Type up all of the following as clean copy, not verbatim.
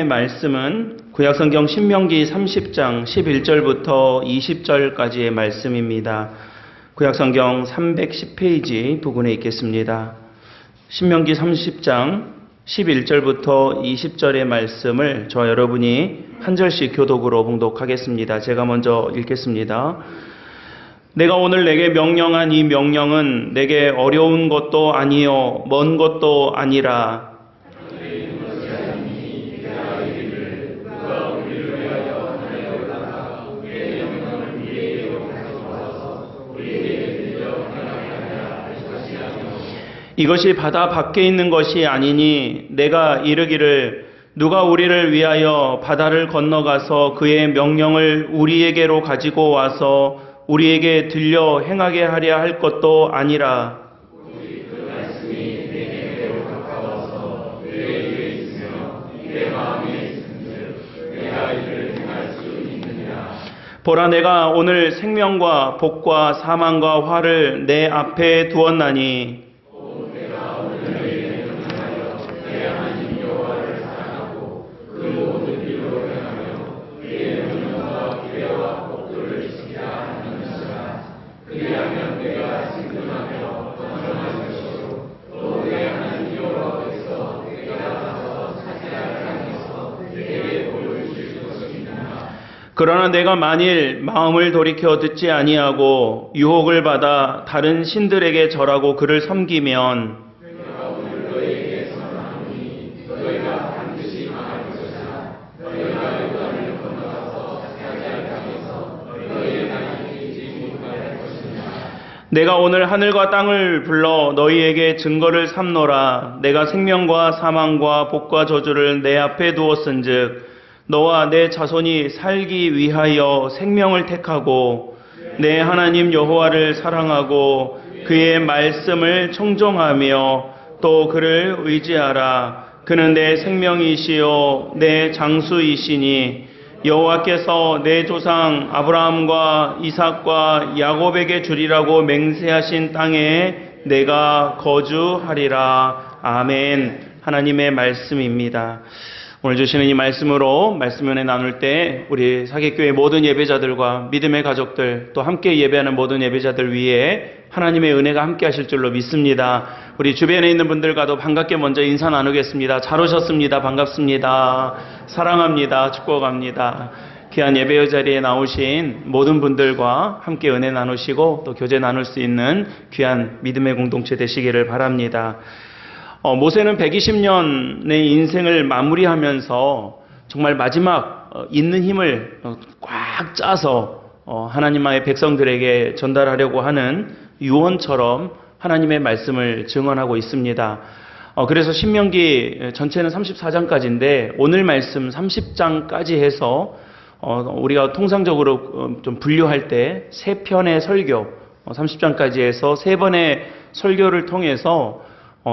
말씀은 구약성경 신명기 30장 11절부터 20절까지의 말씀입니다. 구약성경 310페이지 부근에 있겠습니다. 신명기 30장 11절부터 20절의 말씀을 저와 여러분이 한 절씩 교독으로 봉독하겠습니다. 제가 먼저 읽겠습니다. 내가 오늘 내게 명령한 이 명령은 내게 어려운 것도 아니요 먼 것도 아니라 이것이 바다 밖에 있는 것이 아니니 내가 이르기를 누가 우리를 위하여 바다를 건너가서 그의 명령을 우리에게로 가지고 와서 우리에게 들려 행하게 하려 할 것도 아니라 그 말씀이 내게로 가까워서 내게 있으며 내 마음에 있은즉 내가 이를 행할 수 있느냐. 보라, 내가 오늘 생명과 복과 사망과 화를 내 앞에 두었나니 그러나 내가 만일 마음을 돌이켜 듣지 아니하고 유혹을 받아 다른 신들에게 절하고 그를 섬기면 내가 오늘 너희에게 선언하노니 너희가 반드시 망할 것이나 너희가 요단을 건너가서 차지할 땅에서 너희의 땅이 되지 못할 것이나 내가 오늘 하늘과 땅을 불러 너희에게 증거를 삼노라. 내가 생명과 사망과 복과 저주를 내 앞에 두었은즉 너와 내 자손이 살기 위하여 생명을 택하고 내 하나님 여호와를 사랑하고 그의 말씀을 청종하며 또 그를 의지하라. 그는 내 생명이시요 내 장수이시니 여호와께서 내 조상 아브라함과 이삭과 야곱에게 주리라고 맹세하신 땅에 내가 거주하리라. 아멘. 하나님의 말씀입니다. 오늘 주시는 이 말씀으로 말씀 은혜 나눌 때 우리 사객교회 모든 예배자들과 믿음의 가족들 또 함께 예배하는 모든 예배자들 위에 하나님의 은혜가 함께 하실 줄로 믿습니다. 우리 주변에 있는 분들과도 반갑게 먼저 인사 나누겠습니다. 잘 오셨습니다. 반갑습니다. 사랑합니다. 축복합니다. 귀한 예배 자리에 나오신 모든 분들과 함께 은혜 나누시고 또 교제 나눌 수 있는 귀한 믿음의 공동체 되시기를 바랍니다. 모세는 120년의 인생을 마무리하면서 정말 마지막 있는 힘을 꽉 짜서 하나님의 백성들에게 전달하려고 하는 유언처럼 하나님의 말씀을 증언하고 있습니다. 그래서 신명기 전체는 34장까지인데 오늘 말씀 30장까지 해서 우리가 통상적으로 좀 분류할 때 3편의 설교 30장까지 해서 3번의 설교를 통해서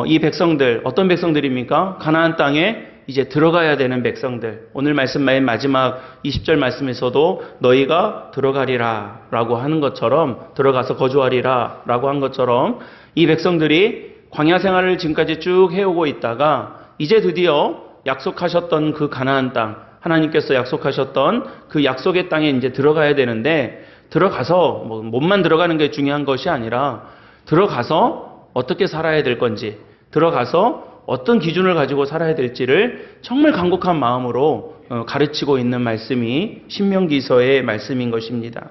이 백성들 어떤 백성들입니까? 가나안 땅에 이제 들어가야 되는 백성들. 오늘 말씀 맨 마지막 20절 말씀에서도 너희가 들어가리라 라고 하는 것처럼 들어가서 거주하리라 라고 한 것처럼 이 백성들이 광야 생활을 지금까지 쭉 해오고 있다가 이제 드디어 약속하셨던 그 가나안 땅 하나님께서 약속하셨던 그 약속의 땅에 이제 들어가야 되는데 들어가서 몸만 들어가는 게 중요한 것이 아니라 들어가서 어떻게 살아야 될 건지 들어가서 어떤 기준을 가지고 살아야 될지를 정말 간곡한 마음으로 가르치고 있는 말씀이 신명기서의 말씀인 것입니다.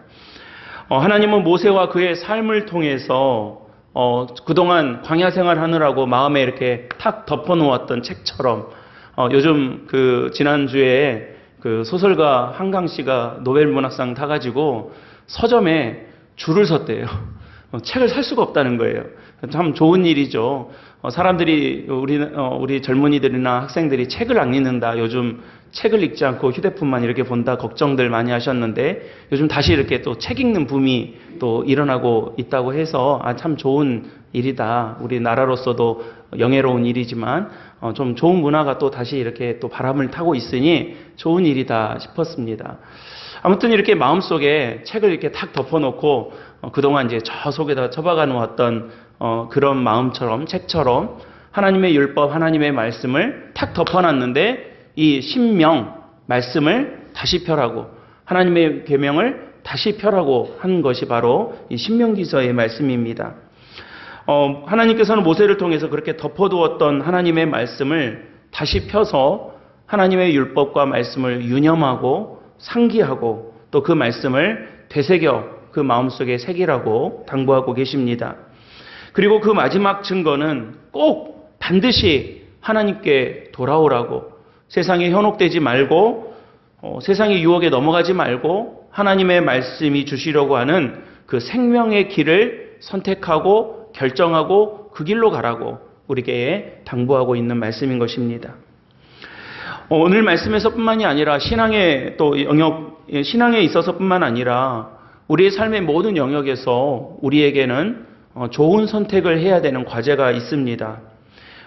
하나님은 모세와 그의 삶을 통해서 그동안 광야 생활하느라고 마음에 이렇게 탁 덮어놓았던 책처럼 요즘 지난주에 소설가 한강 씨가 노벨 문학상 타가지고 서점에 줄을 섰대요. 책을 살 수가 없다는 거예요. 참 좋은 일이죠. 사람들이 우리 젊은이들이나 학생들이 책을 안 읽는다. 요즘 책을 읽지 않고 휴대폰만 이렇게 본다. 걱정들 많이 하셨는데 요즘 다시 이렇게 또 책 읽는 붐이 또 일어나고 있다고 해서 참 좋은 일이다. 우리나라로서도 영예로운 일이지만 좀 좋은 문화가 또 다시 이렇게 또 바람을 타고 있으니 좋은 일이다 싶었습니다. 아무튼 이렇게 마음속에 책을 이렇게 탁 덮어놓고 그동안 이제 저 속에다 처박아 놓았던 그런 마음처럼 책처럼 하나님의 율법, 하나님의 말씀을 탁 덮어놨는데 이 신명 말씀을 다시 펴라고, 하나님의 계명을 다시 펴라고 한 것이 바로 이 신명기서의 말씀입니다. 하나님께서는 모세를 통해서 그렇게 덮어두었던 하나님의 말씀을 다시 펴서 하나님의 율법과 말씀을 유념하고 상기하고 또 그 말씀을 되새겨 그 마음속에 새기라고 당부하고 계십니다. 그리고 그 마지막 증거는 꼭 반드시 하나님께 돌아오라고, 세상에 현혹되지 말고 세상의 유혹에 넘어가지 말고 하나님의 말씀이 주시려고 하는 그 생명의 길을 선택하고 결정하고 그 길로 가라고 우리에게 당부하고 있는 말씀인 것입니다. 오늘 말씀에서뿐만이 아니라 신앙의 또 영역, 신앙에 있어서뿐만 아니라 우리의 삶의 모든 영역에서 우리에게는 좋은 선택을 해야 되는 과제가 있습니다.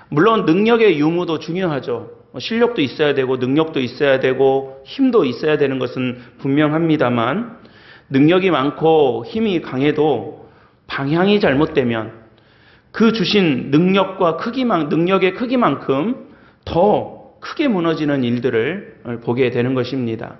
물론 능력의 유무도 중요하죠. 실력도 있어야 되고 능력도 있어야 되고 힘도 있어야 되는 것은 분명합니다만, 능력이 많고 힘이 강해도 방향이 잘못되면 그 주신 능력의 크기만큼 더 크게 무너지는 일들을 보게 되는 것입니다.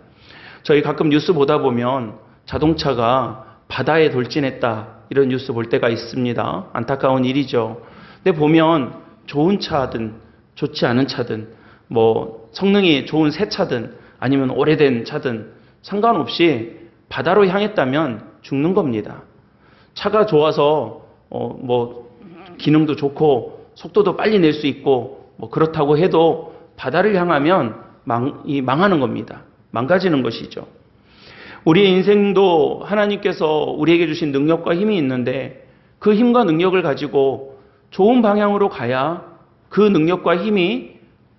저희 가끔 뉴스 보다 보면 자동차가 바다에 돌진했다 이런 뉴스 볼 때가 있습니다. 안타까운 일이죠. 근데 보면 좋은 차든 좋지 않은 차든 뭐 성능이 좋은 새 차든 아니면 오래된 차든 상관없이 바다로 향했다면 죽는 겁니다. 차가 좋아서 뭐 기능도 좋고 속도도 빨리 낼 수 있고 뭐 그렇다고 해도 바다를 향하면 망하는 겁니다. 망가지는 것이죠. 우리의 인생도 하나님께서 우리에게 주신 능력과 힘이 있는데 그 힘과 능력을 가지고 좋은 방향으로 가야 그 능력과 힘이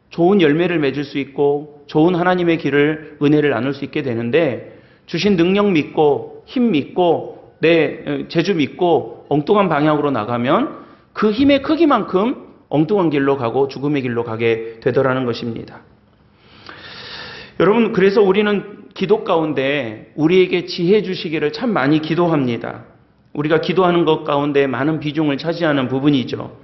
좋은 열매를 맺을 수 있고 좋은 하나님의 길을, 은혜를 나눌 수 있게 되는데, 주신 능력 믿고 힘 믿고 내 재주 믿고 엉뚱한 방향으로 나가면 그 힘의 크기만큼 엉뚱한 길로 가고 죽음의 길로 가게 되더라는 것입니다. 여러분, 그래서 우리는 기도 가운데 우리에게 지혜 주시기를 참 많이 기도합니다. 우리가 기도하는 것 가운데 많은 비중을 차지하는 부분이죠.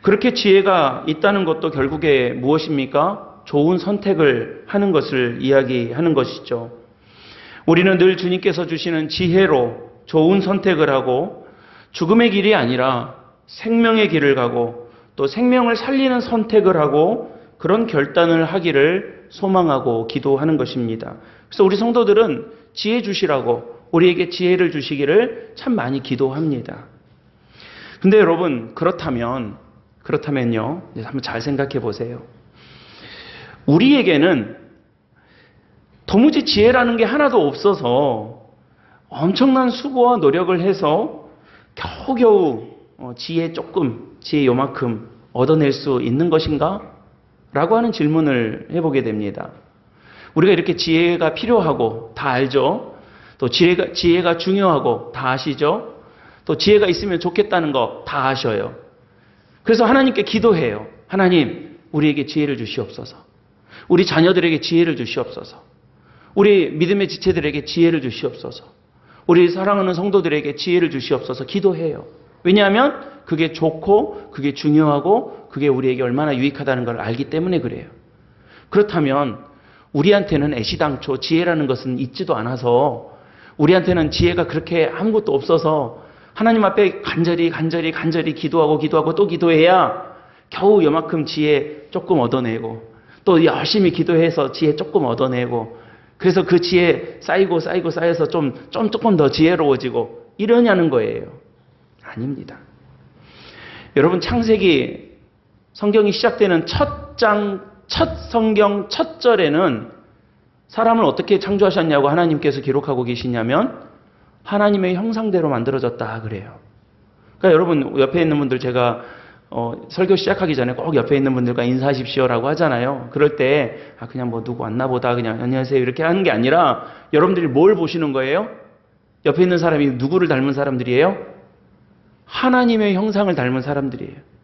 그렇게 지혜가 있다는 것도 결국에 무엇입니까? 좋은 선택을 하는 것을 이야기하는 것이죠. 우리는 늘 주님께서 주시는 지혜로 좋은 선택을 하고 죽음의 길이 아니라 생명의 길을 가고 또 생명을 살리는 선택을 하고 그런 결단을 하기를 소망하고 기도하는 것입니다. 그래서 우리 성도들은 지혜 주시라고, 우리에게 지혜를 주시기를 참 많이 기도합니다. 근데 여러분, 그렇다면요, 한번 잘 생각해 보세요. 우리에게는 도무지 지혜라는 게 하나도 없어서 엄청난 수고와 노력을 해서 겨우겨우 지혜 요만큼 얻어낼 수 있는 것인가? 라고 하는 질문을 해보게 됩니다. 우리가 이렇게 지혜가 필요하고 다 알죠? 또 지혜가 중요하고 다 아시죠? 또 지혜가 있으면 좋겠다는 거 다 아셔요. 그래서 하나님께 기도해요. 하나님, 우리에게 지혜를 주시옵소서. 우리 자녀들에게 지혜를 주시옵소서. 우리 믿음의 지체들에게 지혜를 주시옵소서. 우리 사랑하는 성도들에게 지혜를 주시옵소서 기도해요. 왜냐하면 그게 좋고 그게 중요하고 그게 우리에게 얼마나 유익하다는 걸 알기 때문에 그래요. 그렇다면 우리한테는 애시당초 지혜라는 것은 있지도 않아서, 우리한테는 지혜가 그렇게 아무것도 없어서 하나님 앞에 간절히 기도하고 또 기도해야 겨우 요만큼 지혜 조금 얻어내고 또 열심히 기도해서 지혜 조금 얻어내고, 그래서 그 지혜 쌓여서 조금 더 지혜로워지고 이러냐는 거예요. 아닙니다. 여러분, 창세기 성경이 시작되는 첫 성경 첫 절에는 사람을 어떻게 창조하셨냐고 하나님께서 기록하고 계시냐면 하나님의 형상대로 만들어졌다 그래요. 그러니까 여러분, 옆에 있는 분들, 제가 설교 시작하기 전에 꼭 옆에 있는 분들과 인사하십시오라고 하잖아요. 그럴 때 그냥 뭐 누구 왔나 보다 그냥 안녕하세요 이렇게 하는 게 아니라, 여러분들이 뭘 보시는 거예요? 옆에 있는 사람이 누구를 닮은 사람들이에요? 하나님의 형상을 닮은 사람들이에요.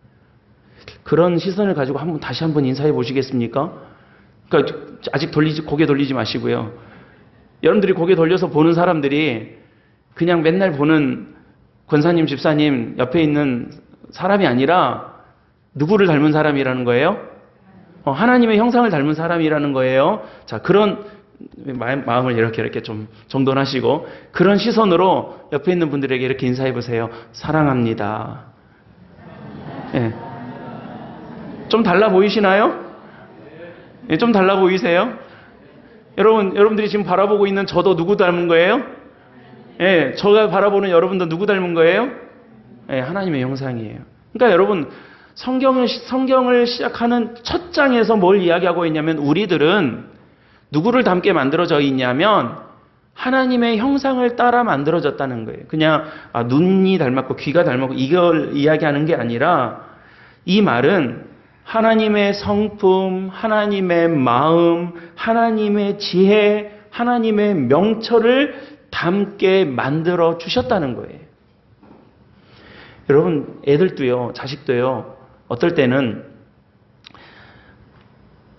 그런 시선을 가지고 다시 한번 인사해 보시겠습니까? 그러니까 아직 고개 돌리지 마시고요. 여러분들이 고개 돌려서 보는 사람들이 그냥 맨날 보는 권사님, 집사님 옆에 있는 사람이 아니라 누구를 닮은 사람이라는 거예요? 하나님의 형상을 닮은 사람이라는 거예요. 자, 그런 마음을 이렇게 좀 정돈하시고 그런 시선으로 옆에 있는 분들에게 이렇게 인사해 보세요. 사랑합니다. 예. 좀 달라 보이시나요? 예, 좀 달라 보이세요? 여러분들이 지금 바라보고 있는 저도 누구 닮은 거예요? 예, 제가 바라보는 여러분도 누구 닮은 거예요? 예, 하나님의 형상이에요. 그러니까 여러분, 성경을 시작하는 첫 장에서 뭘 이야기하고 있냐면 우리들은 누구를 닮게 만들어져 있냐면 하나님의 형상을 따라 만들어졌다는 거예요. 그냥 눈이 닮았고 귀가 닮았고 이걸 이야기하는 게 아니라 이 말은 하나님의 성품, 하나님의 마음, 하나님의 지혜, 하나님의 명철을 담게 만들어 주셨다는 거예요. 여러분, 애들도요, 자식도요, 어떨 때는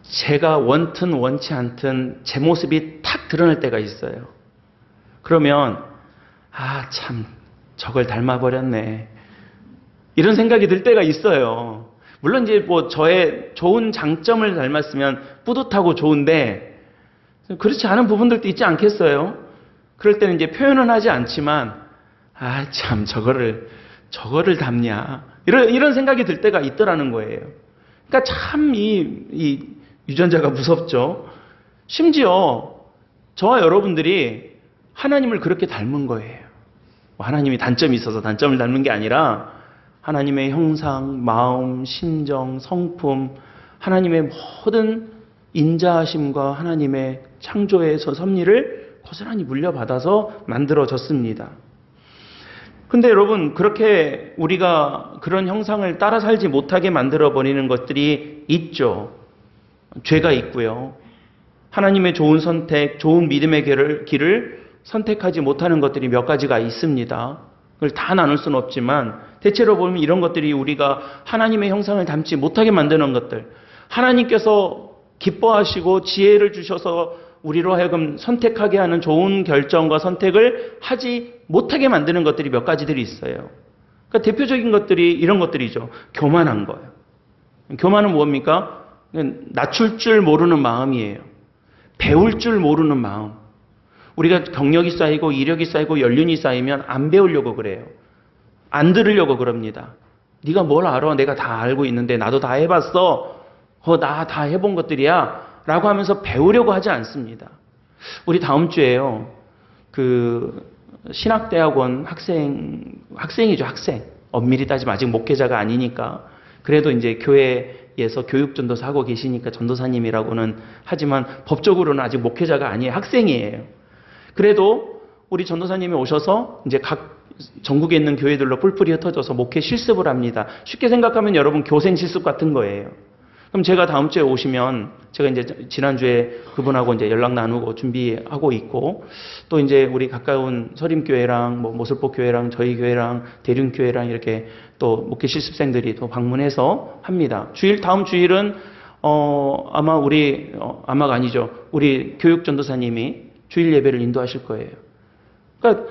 제가 원튼 원치 않든 제 모습이 탁 드러날 때가 있어요. 그러면 참 저걸 닮아버렸네, 이런 생각이 들 때가 있어요. 물론 이제 저의 좋은 장점을 닮았으면 뿌듯하고 좋은데 그렇지 않은 부분들도 있지 않겠어요? 그럴 때는 이제 표현은 하지 않지만 참 저거를 닮냐, 이런 생각이 들 때가 있더라는 거예요. 그러니까 참 이 유전자가 무섭죠. 심지어 저와 여러분들이 하나님을 그렇게 닮은 거예요. 하나님이 단점이 있어서 단점을 닮은 게 아니라 하나님의 형상, 마음, 심정, 성품, 하나님의 모든 인자하심과 하나님의 창조에서 섭리를 고스란히 물려받아서 만들어졌습니다. 근데 여러분, 그렇게 우리가 그런 형상을 따라 살지 못하게 만들어버리는 것들이 있죠. 죄가 있고요. 하나님의 좋은 선택, 좋은 믿음의 길을 선택하지 못하는 것들이 몇 가지가 있습니다. 그걸 다 나눌 수는 없지만 대체로 보면 이런 것들이 우리가 하나님의 형상을 닮지 못하게 만드는 것들, 하나님께서 기뻐하시고 지혜를 주셔서 우리로 하여금 선택하게 하는 좋은 결정과 선택을 하지 못하게 만드는 것들이 몇 가지들이 있어요. 그러니까 대표적인 것들이 이런 것들이죠. 교만한 거예요. 교만은 뭡니까? 낮출 줄 모르는 마음이에요. 배울 줄 모르는 마음. 우리가 경력이 쌓이고 이력이 쌓이고 연륜이 쌓이면 안 배우려고 그래요. 안 들으려고 그럽니다. 네가 뭘 알아? 내가 다 알고 있는데, 나도 다 해봤어. 나 다 해본 것들이야. 라고 하면서 배우려고 하지 않습니다. 우리 다음 주에요, 신학대학원 학생이죠, 학생. 엄밀히 따지면 아직 목회자가 아니니까. 그래도 이제 교회에서 교육전도사 하고 계시니까 전도사님이라고는 하지만 법적으로는 아직 목회자가 아니에요. 학생이에요. 그래도 우리 전도사님이 오셔서 이제 각 전국에 있는 교회들로 뿔뿔이 흩어져서 목회 실습을 합니다. 쉽게 생각하면 여러분 교생 실습 같은 거예요. 그럼 제가 다음 주에 오시면 제가 이제 지난주에 그분하고 이제 연락 나누고 준비하고 있고, 또 이제 우리 가까운 서림교회랑 모슬포 교회랑 저희 교회랑 대륜교회랑 이렇게 또 목회 실습생들이 또 방문해서 합니다. 다음 주일은 아마가 아니죠. 우리 교육전도사님이 주일 예배를 인도하실 거예요. 그러니까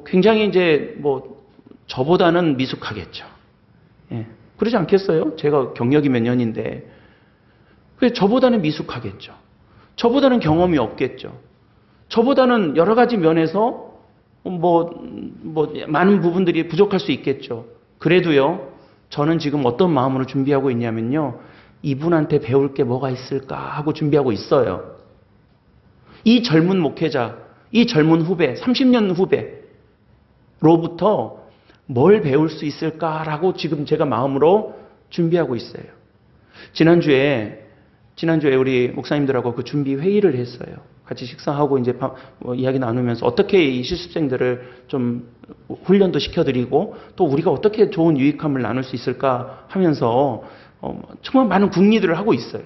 굉장히 이제 저보다는 미숙하겠죠. 예. 그러지 않겠어요? 제가 경력이 몇 년인데. 저보다는 미숙하겠죠. 저보다는 경험이 없겠죠. 저보다는 여러 가지 면에서 많은 부분들이 부족할 수 있겠죠. 그래도요, 저는 지금 어떤 마음으로 준비하고 있냐면요, 이분한테 배울 게 뭐가 있을까 하고 준비하고 있어요. 이 젊은 목회자, 이 젊은 후배, 30년 후배로부터 뭘 배울 수 있을까라고 지금 제가 마음으로 준비하고 있어요. 지난주에 우리 목사님들하고 그 준비 회의를 했어요. 같이 식사하고 이제 이야기 나누면서 어떻게 이 실습생들을 좀 훈련도 시켜드리고 또 우리가 어떻게 좋은 유익함을 나눌 수 있을까 하면서 정말 많은 궁리들을 하고 있어요.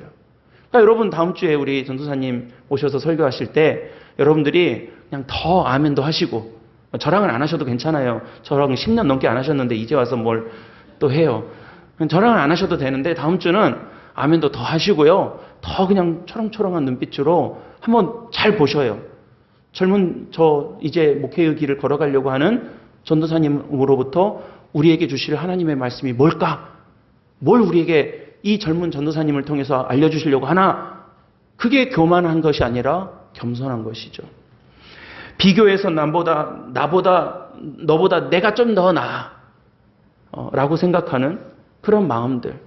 그러니까 여러분, 다음 주에 우리 전도사님 오셔서 설교하실 때 여러분들이 그냥 더 아멘도 하시고, 저랑은 안 하셔도 괜찮아요. 저랑 10년 넘게 안 하셨는데 이제 와서 뭘 또 해요. 저랑은 안 하셔도 되는데 다음 주는 아멘도 더 하시고요. 더 그냥 초롱초롱한 눈빛으로 한번 잘 보셔요. 젊은 이제 목회의 길을 걸어가려고 하는 전도사님으로부터 우리에게 주실 하나님의 말씀이 뭘까? 뭘 우리에게 이 젊은 전도사님을 통해서 알려주시려고 하나? 그게 교만한 것이 아니라 겸손한 것이죠. 비교해서 너보다 내가 좀 더 나아 라고 생각하는 그런 마음들.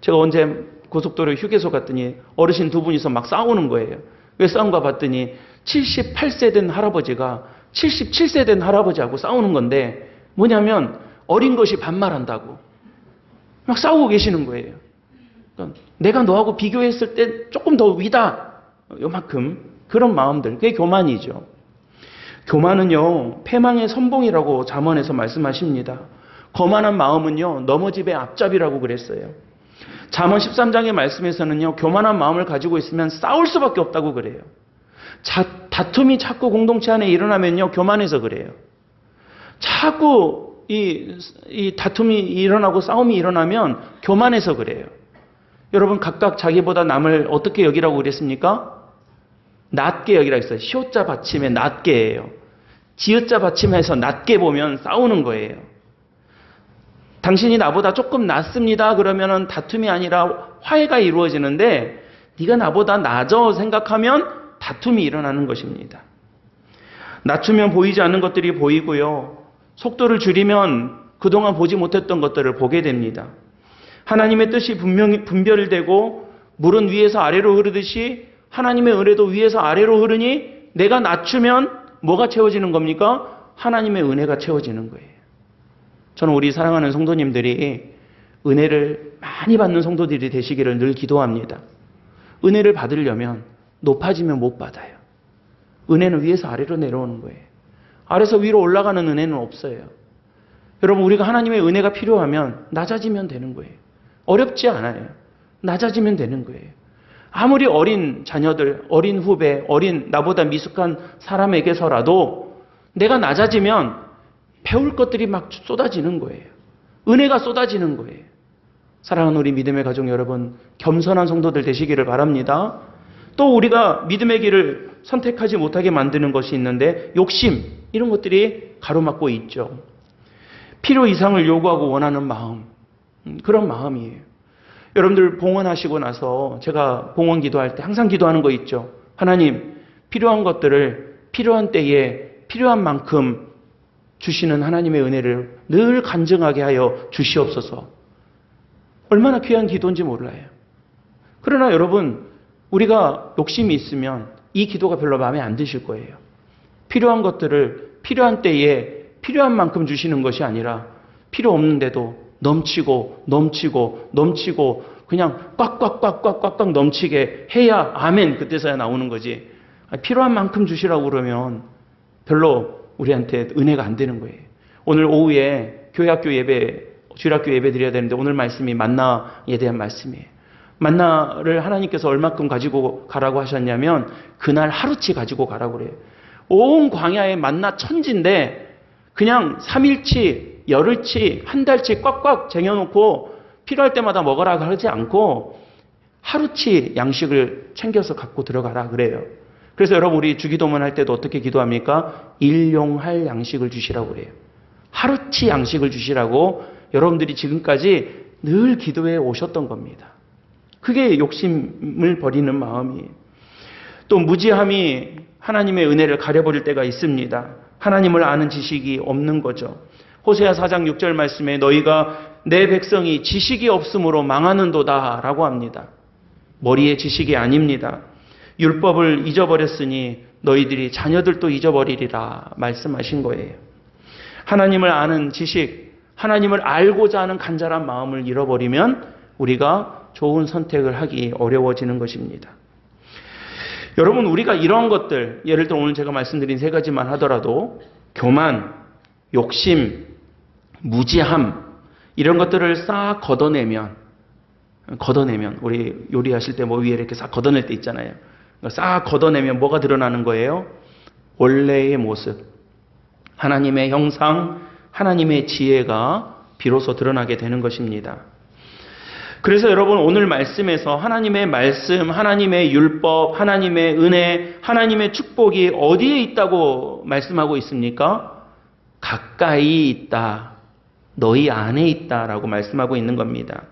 제가 언제 고속도로 휴게소 갔더니 어르신 두 분이서 막 싸우는 거예요. 왜 싸운가 봤더니 78세 된 할아버지가 77세 된 할아버지하고 싸우는 건데 뭐냐면 어린 것이 반말한다고 막 싸우고 계시는 거예요. 그러니까 내가 너하고 비교했을 때 조금 더 위다. 요만큼 그런 마음들. 그게 교만이죠. 교만은요, 패망의 선봉이라고 잠언에서 말씀하십니다. 거만한 마음은요, 넘어집의 앞잡이라고 그랬어요. 잠언 13장의 말씀에서는요, 교만한 마음을 가지고 있으면 싸울 수밖에 없다고 그래요. 다툼이 자꾸 공동체 안에 일어나면요, 교만해서 그래요. 자꾸 이 다툼이 일어나고 싸움이 일어나면 교만해서 그래요. 여러분 각각 자기보다 남을 어떻게 여기라고 그랬습니까? 낮게 여기라고 했어요. 시옷자 받침에 낮게예요. 지읒자 받침에서 낮게 보면 싸우는 거예요. 당신이 나보다 조금 낮습니다. 그러면은 다툼이 아니라 화해가 이루어지는데 네가 나보다 낮아 생각하면 다툼이 일어나는 것입니다. 낮추면 보이지 않는 것들이 보이고요. 속도를 줄이면 그동안 보지 못했던 것들을 보게 됩니다. 하나님의 뜻이 분명히 분별되고 물은 위에서 아래로 흐르듯이 하나님의 은혜도 위에서 아래로 흐르니 내가 낮추면 뭐가 채워지는 겁니까? 하나님의 은혜가 채워지는 거예요. 저는 우리 사랑하는 성도님들이 은혜를 많이 받는 성도들이 되시기를 늘 기도합니다. 은혜를 받으려면 높아지면 못 받아요. 은혜는 위에서 아래로 내려오는 거예요. 아래서 위로 올라가는 은혜는 없어요. 여러분 우리가 하나님의 은혜가 필요하면 낮아지면 되는 거예요. 어렵지 않아요. 낮아지면 되는 거예요. 아무리 어린 자녀들, 어린 후배, 나보다 미숙한 사람에게서라도 내가 낮아지면 배울 것들이 막 쏟아지는 거예요. 은혜가 쏟아지는 거예요. 사랑하는 우리 믿음의 가족 여러분, 겸손한 성도들 되시기를 바랍니다. 또 우리가 믿음의 길을 선택하지 못하게 만드는 것이 있는데 욕심, 이런 것들이 가로막고 있죠. 필요 이상을 요구하고 원하는 마음, 그런 마음이에요. 여러분들 봉헌하시고 나서 제가 봉헌 기도할 때 항상 기도하는 거 있죠. 하나님, 필요한 것들을 필요한 때에 필요한 만큼 주시는 하나님의 은혜를 늘 간증하게 하여 주시옵소서. 얼마나 귀한 기도인지 몰라요. 그러나 여러분, 우리가 욕심이 있으면 이 기도가 별로 마음에 안 드실 거예요. 필요한 것들을 필요한 때에 필요한 만큼 주시는 것이 아니라 필요 없는데도 넘치고 그냥 꽉꽉 넘치게 해야 아멘 그때서야 나오는 거지. 필요한 만큼 주시라고 그러면 별로 우리한테 은혜가 안 되는 거예요. 오늘 오후에 교회학교 예배, 주일학교 예배 드려야 되는데 오늘 말씀이 만나에 대한 말씀이에요. 만나를 하나님께서 얼마큼 가지고 가라고 하셨냐면 그날 하루치 가지고 가라고 그래요. 온 광야에 만나 천지인데 그냥 3일치, 열흘치, 한 달치 꽉꽉 쟁여놓고 필요할 때마다 먹으라 하지 않고 하루치 양식을 챙겨서 갖고 들어가라 그래요. 그래서 여러분 우리 주기도문 할 때도 어떻게 기도합니까? 일용할 양식을 주시라고 그래요. 하루치 양식을 주시라고 여러분들이 지금까지 늘 기도해 오셨던 겁니다. 그게 욕심을 버리는 마음이에요. 또 무지함이 하나님의 은혜를 가려버릴 때가 있습니다. 하나님을 아는 지식이 없는 거죠. 호세아 4장 6절 말씀에 너희가 내 백성이 지식이 없으므로 망하는도다 라고 합니다. 머리의 지식이 아닙니다. 율법을 잊어버렸으니 너희들이 자녀들도 잊어버리리라 말씀하신 거예요. 하나님을 아는 지식, 하나님을 알고자 하는 간절한 마음을 잃어버리면 우리가 좋은 선택을 하기 어려워지는 것입니다. 여러분 우리가 이런 것들, 예를 들어 오늘 제가 말씀드린 세 가지만 하더라도 교만, 욕심, 무지함 이런 것들을 싹 걷어내면 우리 요리하실 때 뭐 위에 이렇게 싹 걷어낼 때 있잖아요. 싹 걷어내면 뭐가 드러나는 거예요? 원래의 모습, 하나님의 형상, 하나님의 지혜가 비로소 드러나게 되는 것입니다. 그래서 여러분 오늘 말씀에서 하나님의 말씀, 하나님의 율법, 하나님의 은혜, 하나님의 축복이 어디에 있다고 말씀하고 있습니까? 가까이 있다. 너희 안에 있다라고 말씀하고 있는 겁니다.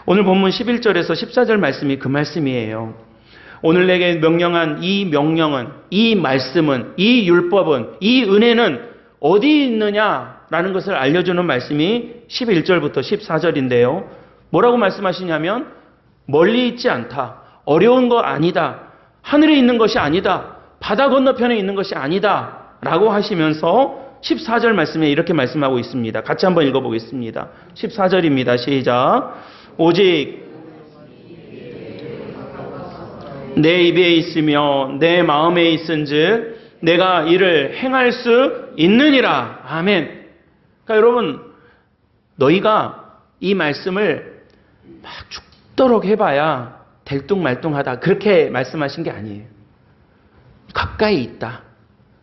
오늘 본문 11절에서 14절 말씀이 그 말씀이에요. 오늘 내게 명령한 이 명령은, 이 말씀은, 이 율법은, 이 은혜는 어디 있느냐라는 것을 알려주는 말씀이 11절부터 14절인데요. 뭐라고 말씀하시냐면 멀리 있지 않다. 어려운 거 아니다. 하늘에 있는 것이 아니다. 바다 건너편에 있는 것이 아니다. 라고 하시면서 14절 말씀에 이렇게 말씀하고 있습니다. 같이 한번 읽어보겠습니다. 14절입니다. 시작. 오직 내 입에 있으며 내 마음에 있은즉 내가 이를 행할 수 있느니라. 아멘. 그러니까 여러분, 너희가 이 말씀을 막 죽도록 해봐야 될뚱말뚱하다. 그렇게 말씀하신 게 아니에요. 가까이 있다.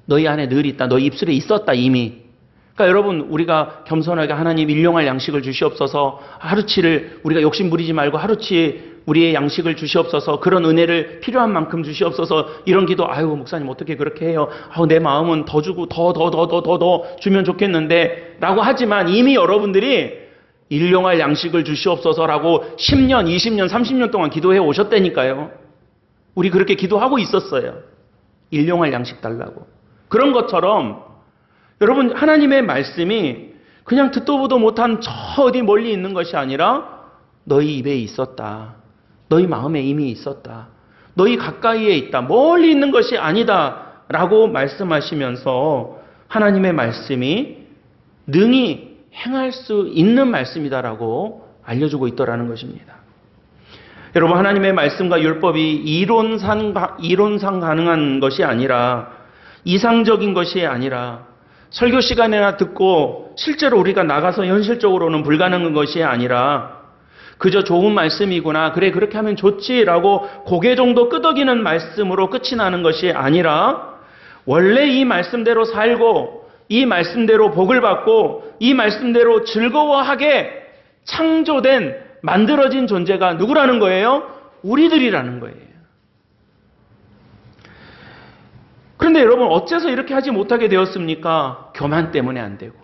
너희 안에 늘 있다. 너희 입술에 있었다 이미. 그러니까 여러분, 우리가 겸손하게 하나님 일용할 양식을 주시옵소서, 하루치를 우리가 욕심 부리지 말고 하루치 우리의 양식을 주시옵소서, 그런 은혜를 필요한 만큼 주시옵소서, 이런 기도, 아유 목사님 어떻게 그렇게 해요? 내 마음은 더 주고 더 주면 좋겠는데 라고 하지만 이미 여러분들이 일용할 양식을 주시옵소서라고 10년, 20년, 30년 동안 기도해 오셨다니까요. 우리 그렇게 기도하고 있었어요. 일용할 양식 달라고. 그런 것처럼 여러분, 하나님의 말씀이 그냥 듣도 보도 못한 저 어디 멀리 있는 것이 아니라 너희 입에 있었다. 너희 마음에 이미 있었다. 너희 가까이에 있다. 멀리 있는 것이 아니다. 라고 말씀하시면서 하나님의 말씀이 능히 행할 수 있는 말씀이다라고 알려주고 있더라는 것입니다. 여러분, 하나님의 말씀과 율법이 이론상 가능한 것이 아니라, 이상적인 것이 아니라, 설교 시간에나 듣고 실제로 우리가 나가서 현실적으로는 불가능한 것이 아니라 그저 좋은 말씀이구나, 그래 그렇게 하면 좋지라고 고개 정도 끄덕이는 말씀으로 끝이 나는 것이 아니라 원래 이 말씀대로 살고 이 말씀대로 복을 받고 이 말씀대로 즐거워하게 창조된, 만들어진 존재가 누구라는 거예요? 우리들이라는 거예요. 그런데 여러분, 어째서 이렇게 하지 못하게 되었습니까? 교만 때문에 안 되고,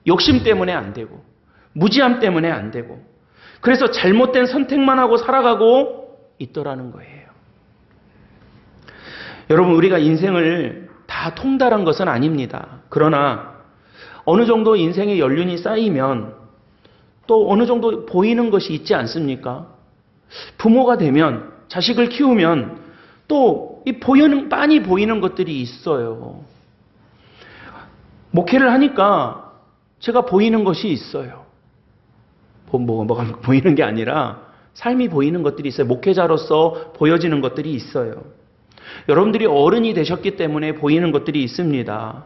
욕심 때문에 안 되고, 무지함 때문에 안 되고, 그래서 잘못된 선택만 하고 살아가고 있더라는 거예요. 여러분, 우리가 인생을 다 통달한 것은 아닙니다. 그러나 어느 정도 인생의 연륜이 쌓이면 또 어느 정도 보이는 것이 있지 않습니까? 부모가 되면, 자식을 키우면 또 많이 보이는 것들이 있어요. 목회를 하니까 제가 보이는 것이 있어요. 뭐가 보이는 게 아니라 삶이 보이는 것들이 있어요. 목회자로서 보여지는 것들이 있어요. 여러분들이 어른이 되셨기 때문에 보이는 것들이 있습니다.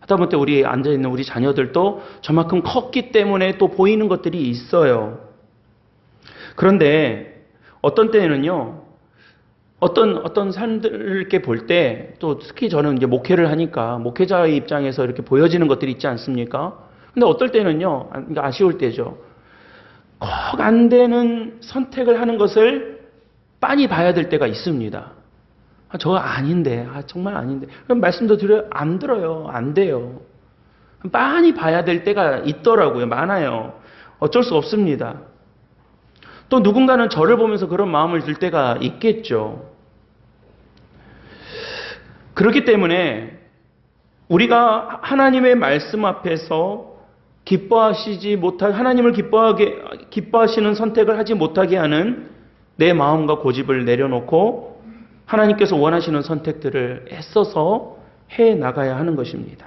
하다못해 우리 앉아있는 우리 자녀들도 저만큼 컸기 때문에 또 보이는 것들이 있어요. 그런데 어떤 때는요, 어떤 사람들을 이렇게 볼 때, 또 특히 저는 이제 목회를 하니까 목회자의 입장에서 이렇게 보여지는 것들이 있지 않습니까? 근데 어떨 때는요, 아쉬울 때죠. 꼭 안 되는 선택을 하는 것을 빤히 봐야 될 때가 있습니다. 저거 아닌데, 정말 아닌데. 그럼 말씀도 드려요? 안 들어요. 안 돼요. 빤히 봐야 될 때가 있더라고요. 많아요. 어쩔 수 없습니다. 또 누군가는 저를 보면서 그런 마음을 들 때가 있겠죠. 그렇기 때문에 우리가 하나님의 말씀 앞에서 하나님을 기뻐하시는 선택을 하지 못하게 하는 내 마음과 고집을 내려놓고 하나님께서 원하시는 선택들을 애써서 해 나가야 하는 것입니다.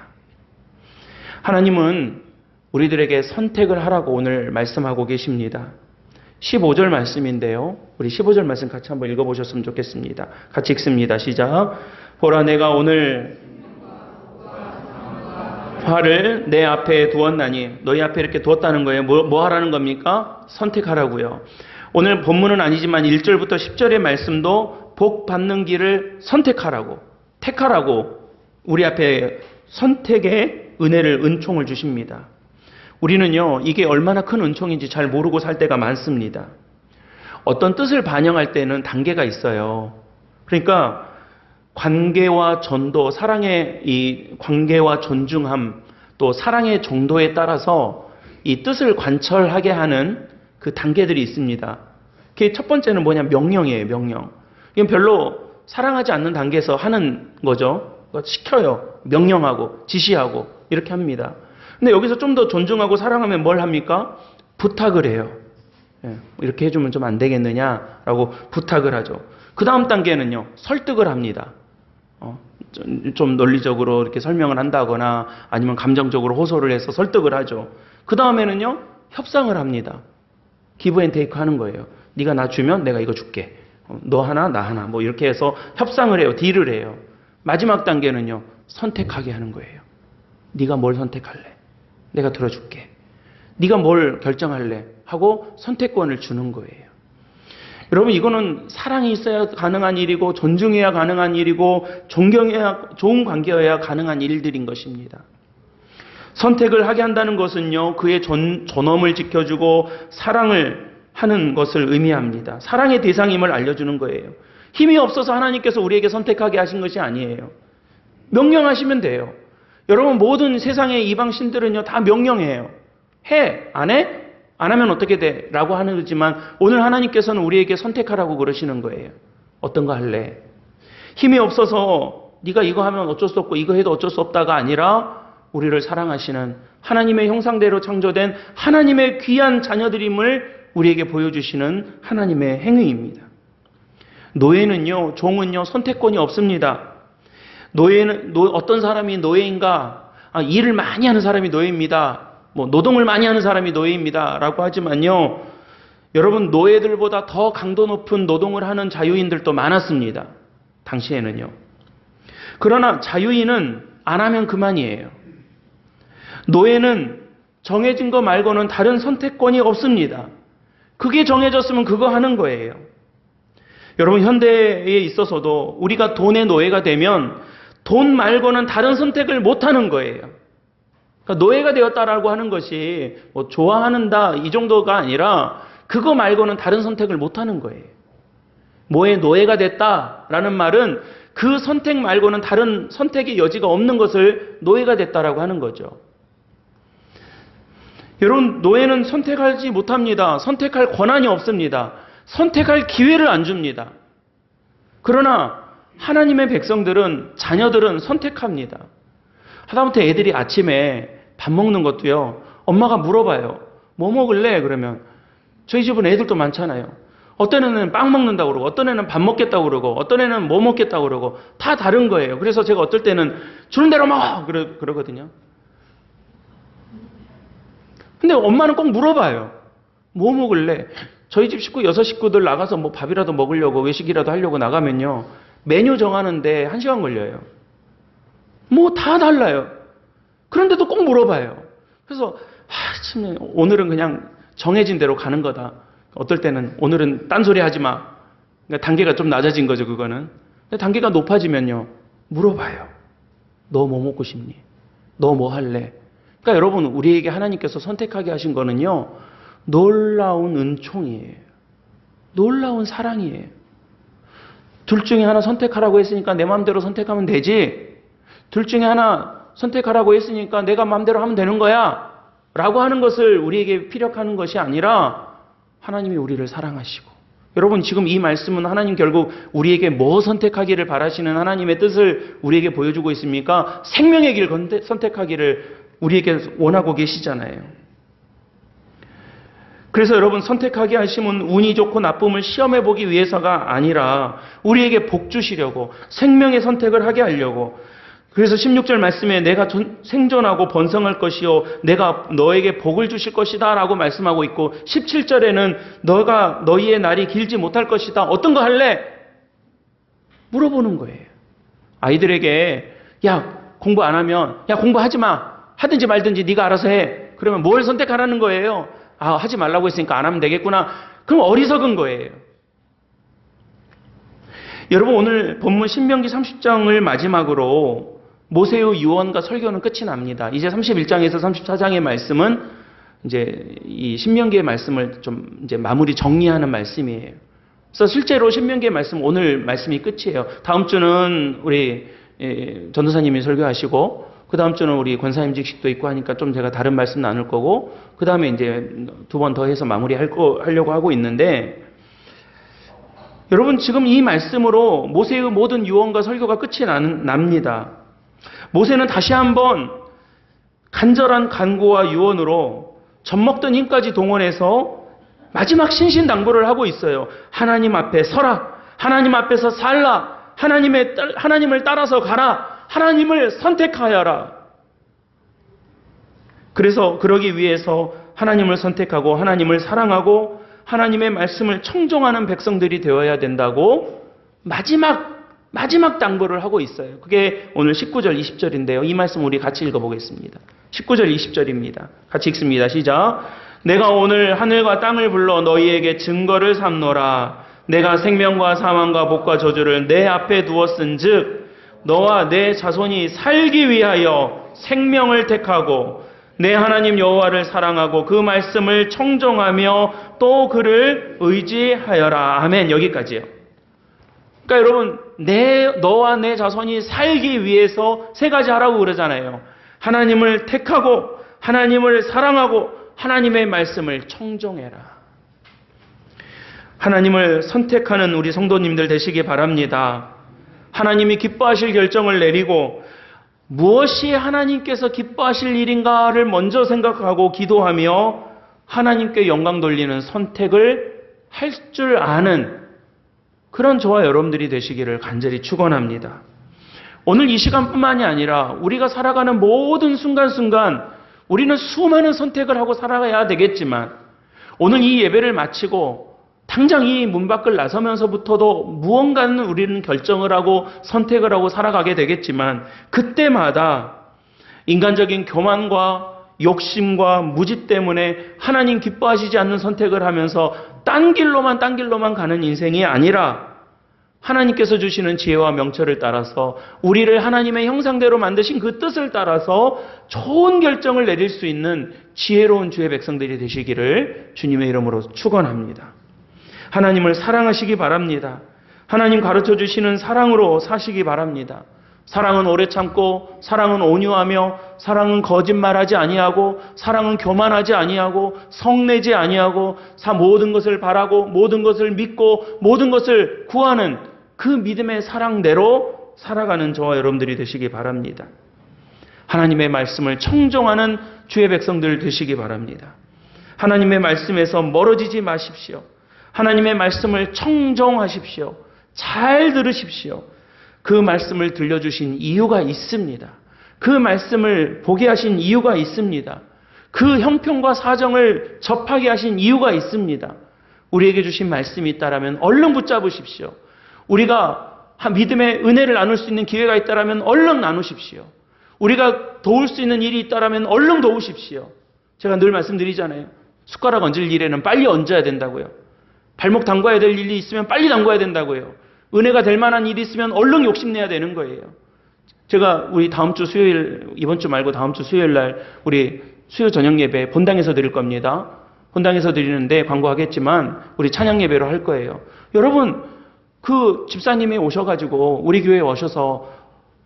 하나님은 우리들에게 선택을 하라고 오늘 말씀하고 계십니다. 15절 말씀인데요. 우리 15절 말씀 같이 한번 읽어보셨으면 좋겠습니다. 같이 읽습니다. 시작. 보라, 내가 오늘 화를 내 앞에 두었나니. 너희 앞에 이렇게 두었다는 거예요. 뭐 하라는 겁니까? 선택하라고요. 오늘 본문은 아니지만 1절부터 10절의 말씀도 복 받는 길을 선택하라고, 택하라고 우리 앞에 선택의 은총을 주십니다. 우리는요, 이게 얼마나 큰 은총인지 잘 모르고 살 때가 많습니다. 어떤 뜻을 반영할 때는 단계가 있어요. 그러니까 관계와 전도, 사랑의 이 관계와 존중함, 또 사랑의 정도에 따라서 이 뜻을 관철하게 하는 그 단계들이 있습니다. 그 첫 번째는 뭐냐? 명령이에요, 명령. 이건 별로 사랑하지 않는 단계에서 하는 거죠. 시켜요. 명령하고, 지시하고, 이렇게 합니다. 근데 여기서 좀 더 존중하고 사랑하면 뭘 합니까? 부탁을 해요. 이렇게 해주면 좀 안 되겠느냐라고 부탁을 하죠. 그 다음 단계는요, 설득을 합니다. 좀 논리적으로 이렇게 설명을 한다거나 아니면 감정적으로 호소를 해서 설득을 하죠. 그 다음에는요, 협상을 합니다. 기브 앤 테이크 하는 거예요. 네가 나 주면 내가 이거 줄게. 너 하나 나 하나 뭐 이렇게 해서 협상을 해요. 딜을 해요. 마지막 단계는요, 선택하게 하는 거예요. 네가 뭘 선택할래? 내가 들어줄게. 네가 뭘 결정할래? 하고 선택권을 주는 거예요. 여러분, 이거는 사랑이 있어야 가능한 일이고 존중해야 가능한 일이고 존경해야, 좋은 관계여야 가능한 일들인 것입니다. 선택을 하게 한다는 것은요, 그의 존엄을 지켜주고 사랑을 하는 것을 의미합니다. 사랑의 대상임을 알려주는 거예요. 힘이 없어서 하나님께서 우리에게 선택하게 하신 것이 아니에요. 명령하시면 돼요. 여러분, 모든 세상의 이방 신들은요, 다 명령해요. 해, 안 해? 안 하면 어떻게 돼? 라고 하는 거지만 오늘 하나님께서는 우리에게 선택하라고 그러시는 거예요. 어떤 거 할래? 힘이 없어서 네가 이거 하면 어쩔 수 없고 이거 해도 어쩔 수 없다가 아니라 우리를 사랑하시는 하나님의 형상대로 창조된 하나님의 귀한 자녀들임을 우리에게 보여주시는 하나님의 행위입니다. 노예는요, 종은요, 선택권이 없습니다. 노예는, 어떤 사람이 노예인가? 일을 많이 하는 사람이 노예입니다. 노동을 많이 하는 사람이 노예입니다. 라고 하지만요, 여러분, 노예들보다 더 강도 높은 노동을 하는 자유인들도 많았습니다. 당시에는요. 그러나 자유인은 안 하면 그만이에요. 노예는 정해진 거 말고는 다른 선택권이 없습니다. 그게 정해졌으면 그거 하는 거예요. 여러분, 현대에 있어서도 우리가 돈의 노예가 되면 돈 말고는 다른 선택을 못 하는 거예요. 그러니까 노예가 되었다라고 하는 것이 좋아하는다 이 정도가 아니라 그거 말고는 다른 선택을 못 하는 거예요. 뭐에 노예가 됐다라는 말은 그 선택 말고는 다른 선택의 여지가 없는 것을 노예가 됐다라고 하는 거죠. 여러분, 노예는 선택하지 못합니다. 선택할 권한이 없습니다. 선택할 기회를 안 줍니다. 그러나 하나님의 백성들은, 자녀들은 선택합니다. 하다못해 애들이 아침에 밥 먹는 것도요, 엄마가 물어봐요. 뭐 먹을래? 그러면 저희 집은 애들도 많잖아요. 어떤 애는 빵 먹는다고 그러고 어떤 애는 밥 먹겠다고 그러고 어떤 애는 뭐 먹겠다고 그러고 다 다른 거예요. 그래서 제가 어떨 때는 주는 대로 먹어! 그러거든요. 근데 엄마는 꼭 물어봐요. 뭐 먹을래? 저희 집 식구 6식구들 나가서 뭐 밥이라도 먹으려고 외식이라도 하려고 나가면요, 메뉴 정하는데 1시간 걸려요. 뭐 다 달라요. 그런데도 꼭 물어봐요. 그래서 참, 오늘은 그냥 정해진 대로 가는 거다. 어떨 때는 오늘은 딴소리 하지 마. 그러니까 단계가 좀 낮아진 거죠, 그거는. 근데 단계가 높아지면요, 물어봐요. 너 뭐 먹고 싶니? 너 뭐 할래? 그러니까 여러분, 우리에게 하나님께서 선택하게 하신 거는요, 놀라운 은총이에요. 놀라운 사랑이에요. 둘 중에 하나 선택하라고 했으니까 내 마음대로 선택하면 되지. 둘 중에 하나 선택하라고 했으니까 내가 마음대로 하면 되는 거야. 라고 하는 것을 우리에게 피력하는 것이 아니라 하나님이 우리를 사랑하시고, 여러분, 지금 이 말씀은 하나님 결국 우리에게 뭐 선택하기를 바라시는 하나님의 뜻을 우리에게 보여주고 있습니까? 생명의 길 선택하기를 우리에게 원하고 계시잖아요. 그래서 여러분, 선택하게 하심은 운이 좋고 나쁨을 시험해 보기 위해서가 아니라 우리에게 복 주시려고, 생명의 선택을 하게 하려고. 그래서 16절 말씀에 내가 생존하고 번성할 것이요 내가 너에게 복을 주실 것이다 라고 말씀하고 있고, 17절에는 너가 너희의 날이 길지 못할 것이다. 어떤 거 할래? 물어보는 거예요. 아이들에게 야, 공부 안 하면 야, 공부하지 마. 하든지 말든지 네가 알아서 해. 그러면 뭘 선택하라는 거예요? 하지 말라고 했으니까 안 하면 되겠구나. 그럼 어리석은 거예요. 여러분, 오늘 본문 신명기 30장을 마지막으로 모세의 유언과 설교는 끝이 납니다. 이제 31장에서 34장의 말씀은 이제 이 신명기의 말씀을 좀 이제 마무리 정리하는 말씀이에요. 그래서 실제로 신명기의 말씀, 오늘 말씀이 끝이에요. 다음 주는 우리 전도사님이 설교하시고, 그 그 다음 주는 우리 권사님직식도 있고 하니까 좀 제가 다른 말씀 나눌 거고, 그 다음에 이제 2번 더 해서 하려고 하고 있는데, 여러분 지금 이 말씀으로 모세의 모든 유언과 설교가 끝이 납니다. 모세는 다시 한번 간절한 간구와 유언으로 젖먹던 힘까지 동원해서 마지막 신신당부를 하고 있어요. 하나님 앞에 서라. 하나님 앞에서 살라. 하나님을 따라서 가라. 하나님을 선택하여라. 그래서 그러기 위해서 하나님을 선택하고 하나님을 사랑하고 하나님의 말씀을 청종하는 백성들이 되어야 된다고 마지막 당부를 하고 있어요. 그게 오늘 19절 20절인데요. 이 말씀 우리 같이 읽어보겠습니다. 19절 20절입니다. 같이 읽습니다. 시작. 내가 오늘 하늘과 땅을 불러 너희에게 증거를 삼노라. 내가 생명과 사망과 복과 저주를 내 앞에 두었은즉 너와 내 자손이 살기 위하여 생명을 택하고 내 하나님 여호와를 사랑하고 그 말씀을 청종하며 또 그를 의지하여라. 아멘. 여기까지요. 그러니까 여러분, 너와 내 자손이 살기 위해서 세 가지 하라고 그러잖아요. 하나님을 택하고 하나님을 사랑하고 하나님의 말씀을 청종해라. 하나님을 선택하는 우리 성도님들 되시기 바랍니다. 하나님이 기뻐하실 결정을 내리고 무엇이 하나님께서 기뻐하실 일인가를 먼저 생각하고 기도하며 하나님께 영광 돌리는 선택을 할 줄 아는 그런 저와 여러분들이 되시기를 간절히 축원합니다. 오늘 이 시간뿐만이 아니라 우리가 살아가는 모든 순간순간 우리는 수많은 선택을 하고 살아가야 되겠지만 오늘 이 예배를 마치고 당장 이 문 밖을 나서면서부터도 무언가는 우리는 결정을 하고 선택을 하고 살아가게 되겠지만 그때마다 인간적인 교만과 욕심과 무지 때문에 하나님 기뻐하시지 않는 선택을 하면서 딴 길로만 가는 인생이 아니라 하나님께서 주시는 지혜와 명철을 따라서 우리를 하나님의 형상대로 만드신 그 뜻을 따라서 좋은 결정을 내릴 수 있는 지혜로운 주의 백성들이 되시기를 주님의 이름으로 축원합니다. 하나님을 사랑하시기 바랍니다. 하나님 가르쳐 주시는 사랑으로 사시기 바랍니다. 사랑은 오래 참고, 사랑은 온유하며, 사랑은 거짓말하지 아니하고, 사랑은 교만하지 아니하고, 성내지 아니하고, 모든 것을 바라고, 모든 것을 믿고, 모든 것을 구하는 그 믿음의 사랑대로 살아가는 저와 여러분들이 되시기 바랍니다. 하나님의 말씀을 청종하는 주의 백성들 되시기 바랍니다. 하나님의 말씀에서 멀어지지 마십시오. 하나님의 말씀을 청종하십시오. 잘 들으십시오. 그 말씀을 들려주신 이유가 있습니다. 그 말씀을 보게 하신 이유가 있습니다. 그 형편과 사정을 접하게 하신 이유가 있습니다. 우리에게 주신 말씀이 있다라면 얼른 붙잡으십시오. 우리가 믿음의 은혜를 나눌 수 있는 기회가 있다라면 얼른 나누십시오. 우리가 도울 수 있는 일이 있다라면 얼른 도우십시오. 제가 늘 말씀드리잖아요. 숟가락 얹을 일에는 빨리 얹어야 된다고요. 발목 담궈야 될 일이 있으면 빨리 담궈야 된다고요. 은혜가 될 만한 일이 있으면 얼른 욕심내야 되는 거예요. 제가 우리 다음 주 수요일, 이번 주 말고 다음 주 수요일 날 우리 수요 저녁 예배 본당에서 드릴 겁니다. 본당에서 드리는데 광고하겠지만 우리 찬양 예배로 할 거예요. 여러분, 그 집사님이 오셔가지고 우리 교회에 오셔서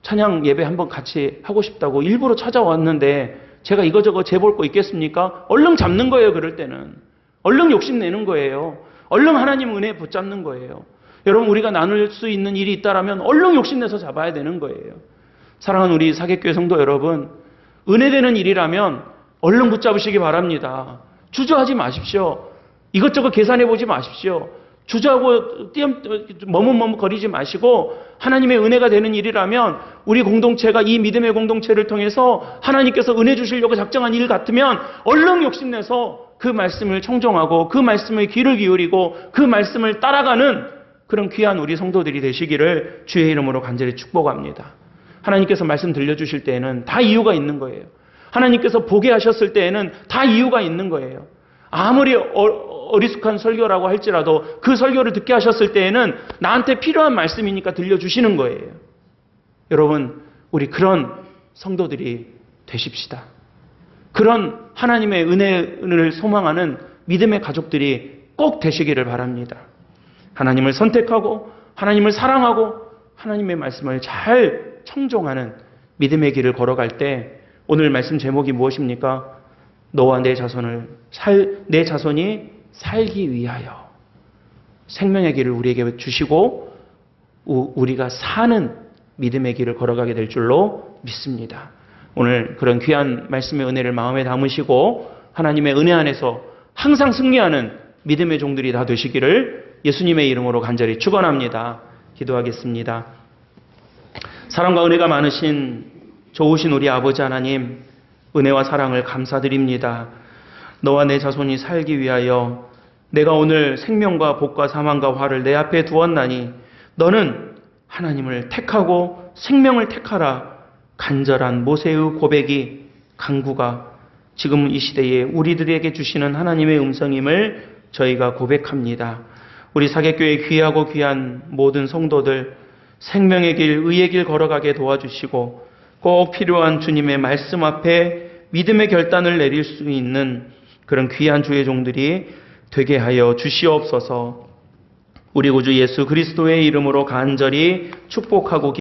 찬양 예배 한번 같이 하고 싶다고 일부러 찾아왔는데 제가 이거저거 재볼 거 있겠습니까? 얼른 잡는 거예요. 그럴 때는. 얼른 욕심내는 거예요. 얼른 하나님 은혜 붙잡는 거예요. 여러분, 우리가 나눌 수 있는 일이 있다라면 얼른 욕심내서 잡아야 되는 거예요. 사랑하는 우리 사객교회 성도 여러분, 은혜되는 일이라면 얼른 붙잡으시기 바랍니다. 주저하지 마십시오. 이것저것 계산해 보지 마십시오. 주저하고 머뭇머뭇거리지 마시고 하나님의 은혜가 되는 일이라면 우리 공동체가 이 믿음의 공동체를 통해서 하나님께서 은혜 주시려고 작정한 일 같으면 얼른 욕심내서 그 말씀을 청종하고 그 말씀에 귀를 기울이고 그 말씀을 따라가는 그런 귀한 우리 성도들이 되시기를 주의 이름으로 간절히 축복합니다. 하나님께서 말씀 들려주실 때에는 다 이유가 있는 거예요. 하나님께서 보게 하셨을 때에는 다 이유가 있는 거예요. 아무리 어리숙한 설교라고 할지라도 그 설교를 듣게 하셨을 때에는 나한테 필요한 말씀이니까 들려주시는 거예요. 여러분, 우리 그런 성도들이 되십시다. 그런 하나님의 은혜를 소망하는 믿음의 가족들이 꼭 되시기를 바랍니다. 하나님을 선택하고 하나님을 사랑하고 하나님의 말씀을 잘 청종하는 믿음의 길을 걸어갈 때 오늘 말씀 제목이 무엇입니까? 너와 내 자손이 살기 위하여 생명의 길을 우리에게 주시고 우리가 사는 믿음의 길을 걸어가게 될 줄로 믿습니다. 오늘 그런 귀한 말씀의 은혜를 마음에 담으시고 하나님의 은혜 안에서 항상 승리하는 믿음의 종들이 다 되시기를 예수님의 이름으로 간절히 축원합니다. 기도하겠습니다. 사랑과 은혜가 많으신 좋으신 우리 아버지 하나님, 은혜와 사랑을 감사드립니다. 너와 내 자손이 살기 위하여 내가 오늘 생명과 복과 사망과 화를 내 앞에 두었나니 너는 하나님을 택하고 생명을 택하라. 간절한 모세의 고백이 간구가 지금 이 시대에 우리들에게 주시는 하나님의 음성임을 저희가 고백합니다. 우리 사객교회 귀하고 귀한 모든 성도들 생명의 길, 의의 길 걸어가게 도와주시고 꼭 필요한 주님의 말씀 앞에 믿음의 결단을 내릴 수 있는 그런 귀한 주의 종들이 되게 하여 주시옵소서. 우리 구주 예수 그리스도의 이름으로 간절히 축복하고